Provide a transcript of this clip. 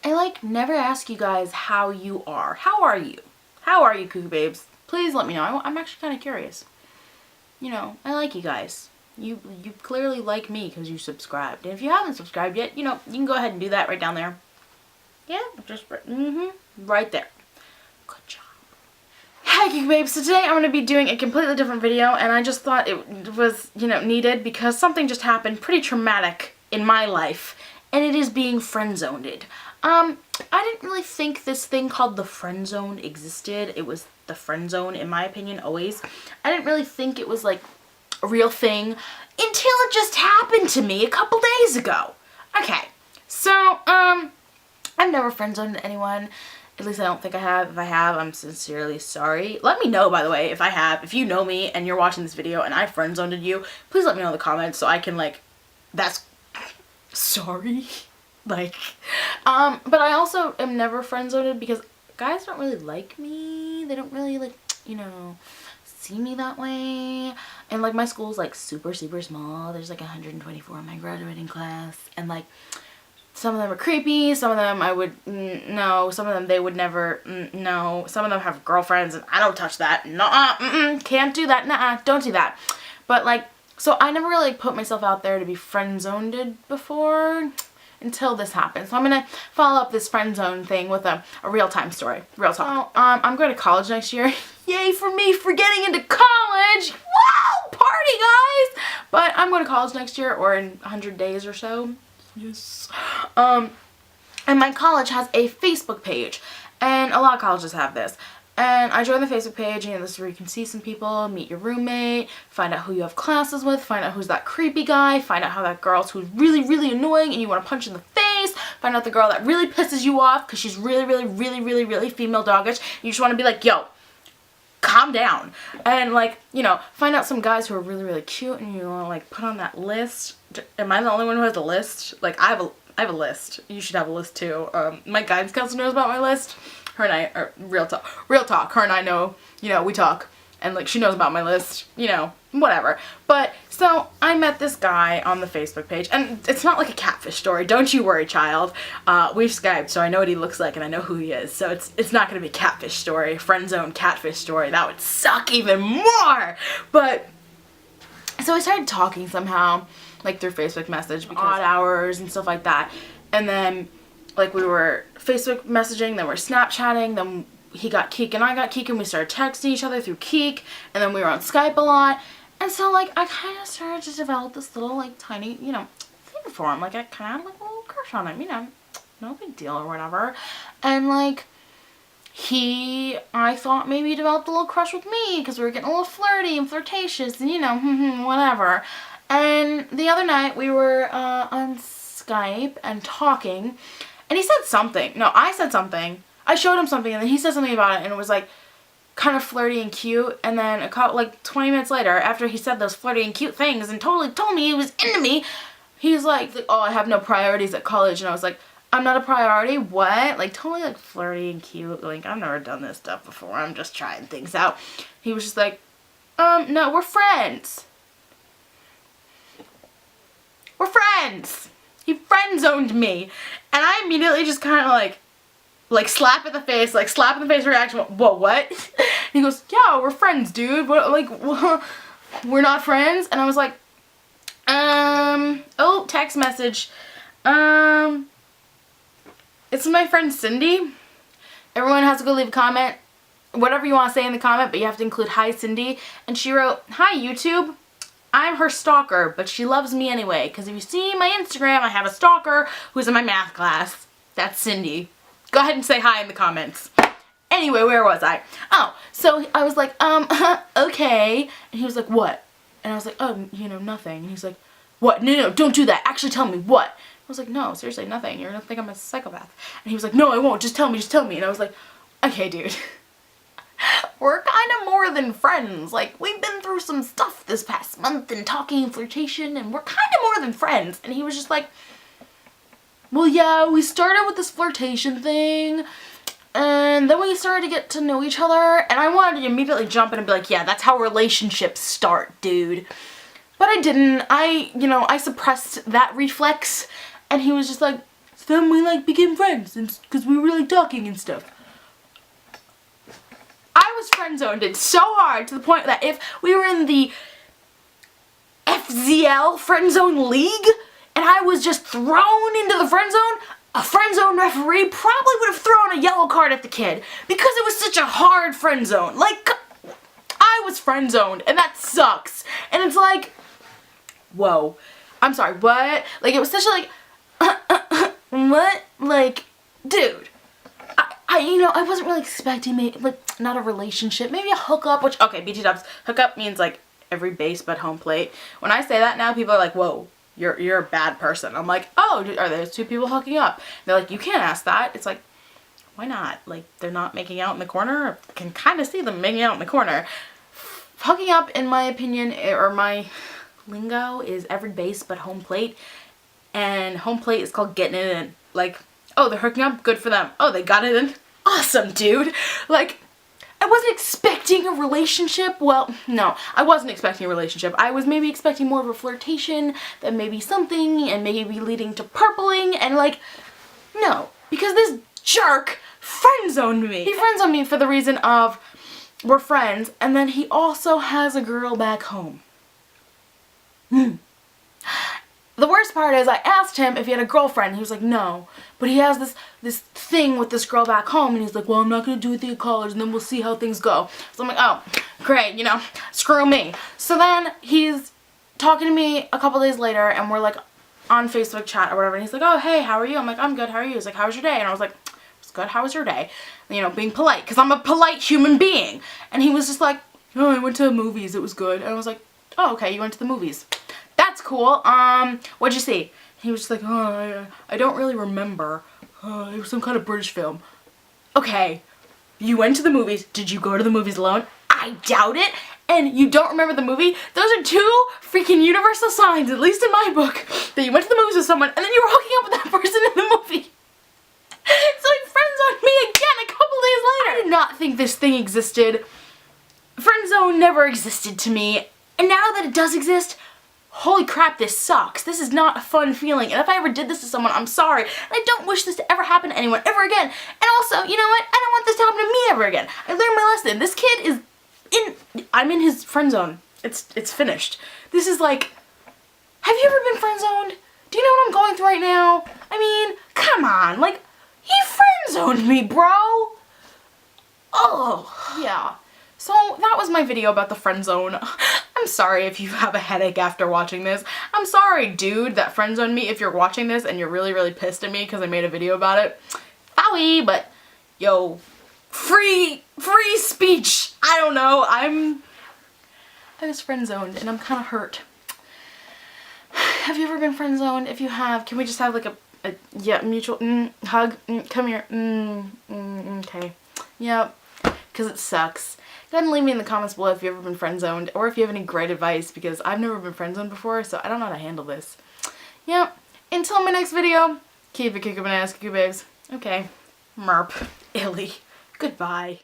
I like never ask you guys how you are. How are you? How are you, Cuckoo Babes? Please let me know. I'm actually kind of curious. You know, I like you guys. You clearly like me because you subscribed. And if you haven't subscribed yet, you know, you can go ahead and do that right down there. Yeah, just right there. Good job. Hi, Cuckoo Babes. So today I'm going to be doing a completely different video, and I just thought it was, you know, needed because something just happened pretty traumatic in my life, and it is being friend-zoned. I didn't really think this thing called the friend zone existed. It was the friend zone, in my opinion, always. I didn't really think it was like a real thing until it just happened to me a couple days ago. Okay, so, I've never friend zoned anyone. At least I don't think I have. If I have, I'm sincerely sorry. Let me know, by the way, if I have. If you know me and you're watching this video and I friend zoned you, please let me know in the comments so I can, like, that's sorry. Like, but I also am never friend-zoned because guys don't really like me. They don't really, like, you know, see me that way. And, like, my school is, like, super, super small. There's, like, 124 in my graduating class. And, like, some of them are creepy. Some of them I would, no. Some of them they would never, no. Some of them have girlfriends and I don't touch that. Nuh-uh, can't do that. Nuh-uh, don't do that. But, like, so I never really, like, put myself out there to be friend-zoned before until this happened. So I'm gonna follow up this friend zone thing with a real-time story. Real talk. So, I'm going to college next year. Yay for me for getting into college! Wow! Party, guys! But I'm going to college next year, or in 100 days or so. Yes. And my college has a Facebook page. And a lot of colleges have this. And I joined the Facebook page, and this is where you can see some people, meet your roommate, find out who you have classes with, find out who's that creepy guy, find out how that girl's who's really, really annoying and you want to punch in the face, find out the girl that really pisses you off because she's really, really, really, really, really female doggish. You just want to be like, yo, calm down. And, like, you know, find out some guys who are really, really cute and you want to, like, put on that list. Am I the only one who has a list? Like, I have a list. You should have a list too. My guidance counselor knows about my list. Her and I are real talk. Her and I know, you know, we talk, and, like, she knows about my list, you know, whatever. But, so, I met this guy on the Facebook page, and it's not like a catfish story, don't you worry, child. We've Skyped, so I know what he looks like, and I know who he is, so it's not gonna be a catfish story, friend zone catfish story, that would suck even more! But, so we started talking somehow, like, through Facebook message, because odd hours and stuff like that, and then, like, we were Facebook messaging, then we're Snapchatting, then he got Keek and I got Keek, and we started texting each other through Keek, and then we were on Skype a lot, and so, like, I kind of started to develop this little, like, tiny, you know, thing for him, like, I kind of had, like, a little crush on him, you know, no big deal or whatever, and, like, I thought maybe he developed a little crush with me, because we were getting a little flirty and flirtatious, and, you know, whatever, and the other night we were, on Skype and talking, and he said something. No, I said something. I showed him something, and then he said something about it, and it was, like, kind of flirty and cute. And then, like, 20 minutes later, after he said those flirty and cute things and totally told me he was into me, he was like, oh, I have no priorities at college. And I was like, I'm not a priority? What? Like, totally, like, flirty and cute. Like, I've never done this stuff before. I'm just trying things out. He was just like, no, we're friends. We're friends. He friend-zoned me. And I immediately just kind of like slap in the face reaction. Whoa, what? And he goes, yeah, we're friends, dude. What, like, we're not friends? And I was like, oh, text message. It's my friend Cindy. Everyone has to go leave a comment. Whatever you want to say in the comment, but you have to include hi, Cindy. And she wrote, hi, YouTube. I'm her stalker, but she loves me anyway, because if you see my Instagram, I have a stalker who's in my math class. That's Cindy. Go ahead and say hi in the comments. Anyway, where was I? Oh, so I was like, okay. And he was like, what? And I was like, oh, you know, nothing. And he's like, what? No, don't do that. Actually tell me, what? I was like, no, seriously, nothing. You're gonna think I'm a psychopath. And he was like, no, I won't. Just tell me. And I was like, okay, dude. We're kind of more than friends. Like, we've been through some stuff this past month and talking and flirtation, and we're kind of more than friends. And he was just like, well, yeah, we started with this flirtation thing, and then we started to get to know each other, and I wanted to immediately jump in and be like, yeah, that's how relationships start, dude. But I didn't. I suppressed that reflex, and he was just like, then we like became friends and because we were like talking and stuff. I was friend zoned it so hard to the point that if we were in the FZL friend zone league and I was just thrown into the friend zone, a friend zone referee probably would have thrown a yellow card at the kid because it was such a hard friend zone. Like, I was friend zoned and that sucks. And it's like, whoa. I'm sorry, what? Like, it was such a like, what? Like, dude. You know, I wasn't really expecting like, not a relationship, maybe a hookup, which, okay, BT dubs, hookup means like every base but home plate. When I say that now, people are like, whoa, you're a bad person. I'm like, oh, are there two people hooking up? And they're like, you can't ask that. It's like, why not? Like, they're not making out in the corner? I can kind of see them making out in the corner. Hooking up, in my opinion, or my lingo, is every base but home plate. And home plate is called getting it in. Like, oh, they're hooking up, good for them. Oh, they got it in. Awesome, dude. Like, I wasn't expecting a relationship. Well, no, I wasn't expecting a relationship. I was maybe expecting more of a flirtation, then maybe something, and maybe leading to purpling, and like, no. Because this jerk friend-zoned me. He friend-zoned me for the reason of, we're friends, and then he also has a girl back home. The worst part is I asked him if he had a girlfriend. He was like, no. But he has this thing with this girl back home. And he's like, well, I'm not going to do it at college. And then we'll see how things go. So I'm like, oh, great. You know, screw me. So then he's talking to me a couple days later. And we're like on Facebook chat or whatever. And he's like, oh, hey, how are you? I'm like, I'm good. How are you? He's like, how was your day? And I was like, it's good. How was your day? And, you know, being polite. Because I'm a polite human being. And he was just like, oh, I went to the movies. It was good. And I was like, oh, okay. You went to the movies. That's cool. What'd you see? He was just like, oh, I don't really remember. It was some kind of British film. Okay, you went to the movies. Did you go to the movies alone? I doubt it. And you don't remember the movie? Those are two freaking universal signs, at least in my book, that you went to the movies with someone and then you were hooking up with that person in the movie. So he friend-zoned me again a couple days later. I did not think this thing existed. Friend zone never existed to me. And now that it does exist, holy crap, this sucks. This is not a fun feeling. And if I ever did this to someone, I'm sorry. And I don't wish this to ever happen to anyone ever again. And also, you know what? I don't want this to happen to me ever again. I learned my lesson. This kid is I'm in his friend zone. It's finished. This is like, have you ever been friend zoned? Do you know what I'm going through right now? I mean, come on. Like, he friend zoned me, bro. Oh, yeah. So that was my video about the friend zone. I'm sorry if you have a headache after watching this. I'm sorry, dude, that friend zoned me. If you're watching this and you're really, really pissed at me because I made a video about it. Owie, but yo, free speech. I don't know. I was friend zoned and I'm kind of hurt. Have you ever been friend zoned? If you have, can we just have like a yeah, mutual hug? Come here. Okay. Yep. Because it sucks. Go ahead and leave me in the comments below if you've ever been friend zoned or if you have any great advice because I've never been friend zoned before, so I don't know how to handle this. Yep. Until my next video, keep it cuckoo bananas, cuckoo babes. Okay. Merp. Illy. Goodbye.